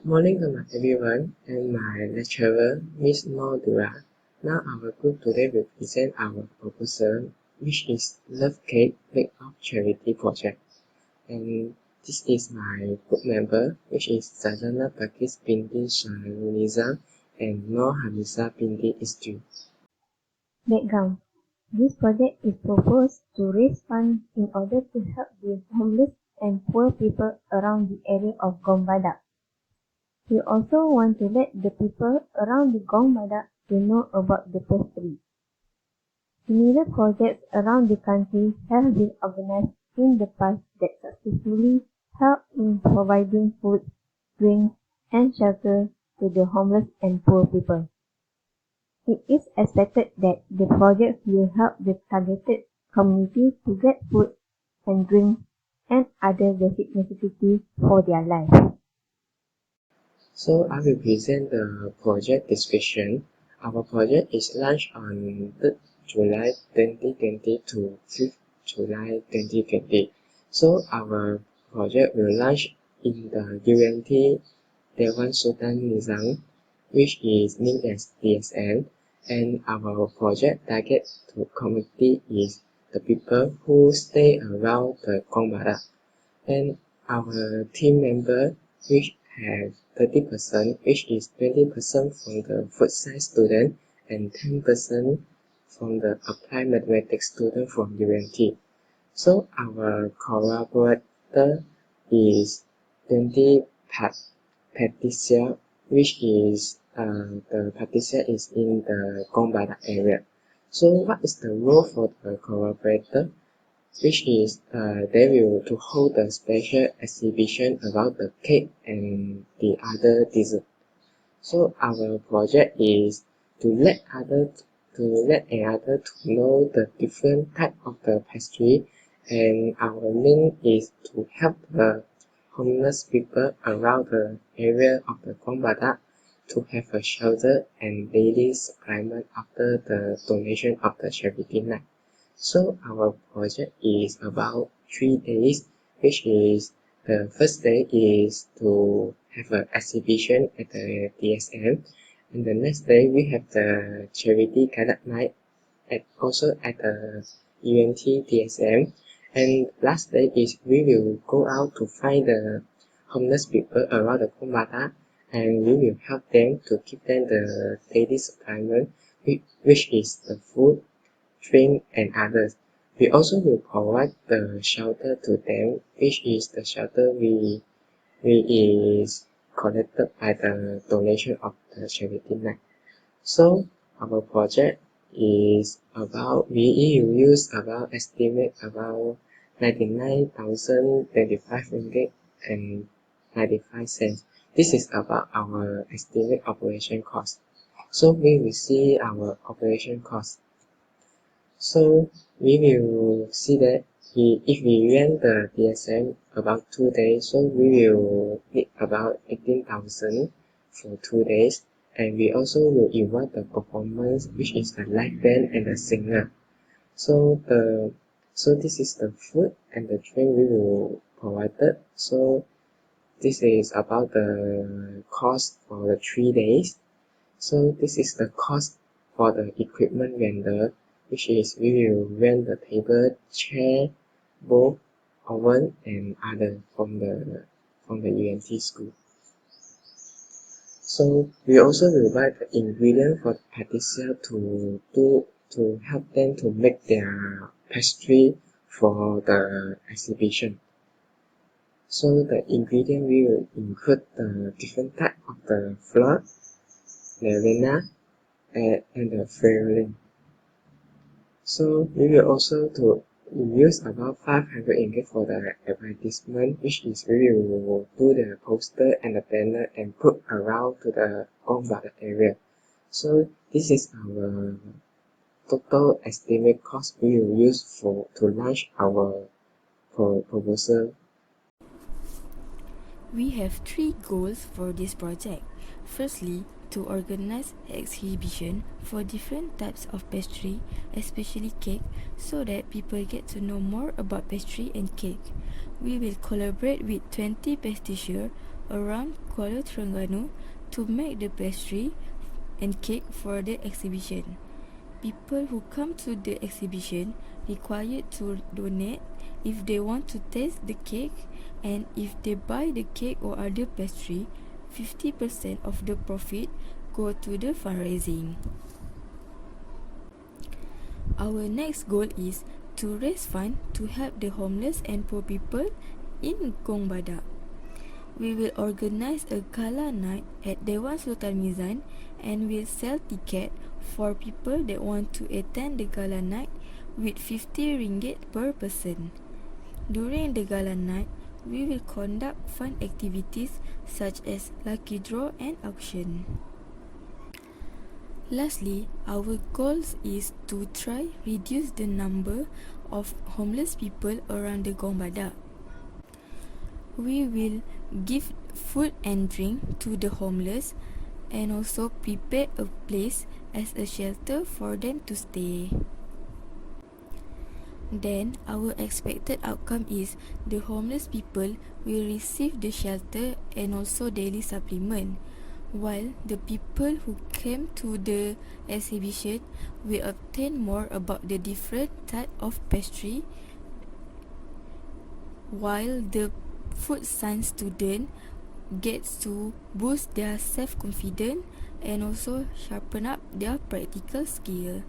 Morning everyone, and my lecturer, Miss Nordura. Now our group today will present our proposal, which is Love Cake Make Up Charity Project. And this is my group member, which is Sajana Pakis binti Shahrunizam and Noor Hamisa binti Istri. Background: This project is proposed to raise funds in order to help the homeless and poor people around the area of Gong Badak. We also want to let the people around the Gong Badak to know about the pastry. Similar projects around the country have been organized in the past that successfully help in providing food, drinks, and shelter to the homeless and poor people. It is expected that the project will help the targeted community to get food and drinks and other basic necessities for their life. So I will present the project description. Our project is launched on 3rd July 2020 to 5th July 2020. So our project will launch in the UNT Dewan Sultan Nizam, which is named as DSN, and our project target to community is the people who stay around the Kongbara. And our team member, which have 30%, which is 20% from the food science student and 10% from the applied mathematics student from UNT. So our collaborator is 20 Patricia, which is the Patricia is in the Kongbada area. So what is the role for the collaborator? Which is they will to hold a special exhibition about the cake and the other dessert. So our project is to let another to know the different type of the pastry, and our main is to help the homeless people around the area of the Kongbada to have a shelter and daily supplement after the donation of the charity night. So our project is about 3 days, which is the first day is to have an exhibition at the DSM, and the next day we have the charity gala night also at the UNT DSM, and last day is we will go out to find the homeless people around the Kumbata, and we will help them to give them the daily supplement, which is the food, drink, and others. We also will provide the shelter to them, which is the shelter we is collected by the donation of the charity night. So our project is about we will use about estimate about 99,025 ringgit and 95 cents. This is about our estimate operation cost. So we will see our operation cost. So we will see that if we rent the DSM about 2 days, so we will need about 18,000 for 2 days, and we also will invite the performance, which is the live band and the singer. So this is the food and the drink we will provide it. So this is about the cost for the 3 days. So this is the cost for the equipment vendor, which is we will rent the table, chair, bowl, oven, and other from the UNT school. So we also will buy the ingredient for Patricia to help them to make their pastry for the exhibition. So the ingredient we will include the different type of the flour, the avena, and the flavoring. So we will also to use about 500 ringgit for the advertisement, which is we will do the poster and the banner and put around to the Kongbada area. So this is our total estimate cost we will use to launch our proposal. We have 3 goals for this project. Firstly, to organize exhibition for different types of pastry, especially cake, so that people get to know more about pastry and cake. We will collaborate with 20 pastissiers around Kuala Terengganu to make the pastry and cake for the exhibition. People who come to the exhibition required to donate if they want to taste the cake, and if they buy the cake or other pastry, 50% of the profit go to the fundraising. Our next goal is to raise funds to help the homeless and poor people in Gong Badak. We will organize a gala night at Dewan Sultan Mizan and will sell tickets for people that want to attend the gala night with 50 ringgit per person. During the gala night, we will conduct fun activities such as lucky draw and auction. Lastly, our goal is to try reduce the number of homeless people around the Gong Badak. We will give food and drink to the homeless and also prepare a place as a shelter for them to stay. Then, our expected outcome is the homeless people will receive the shelter and also daily supplement, while the people who came to the exhibition will obtain more about the different type of pastry, while the food science student gets to boost their self-confidence and also sharpen up their practical skill.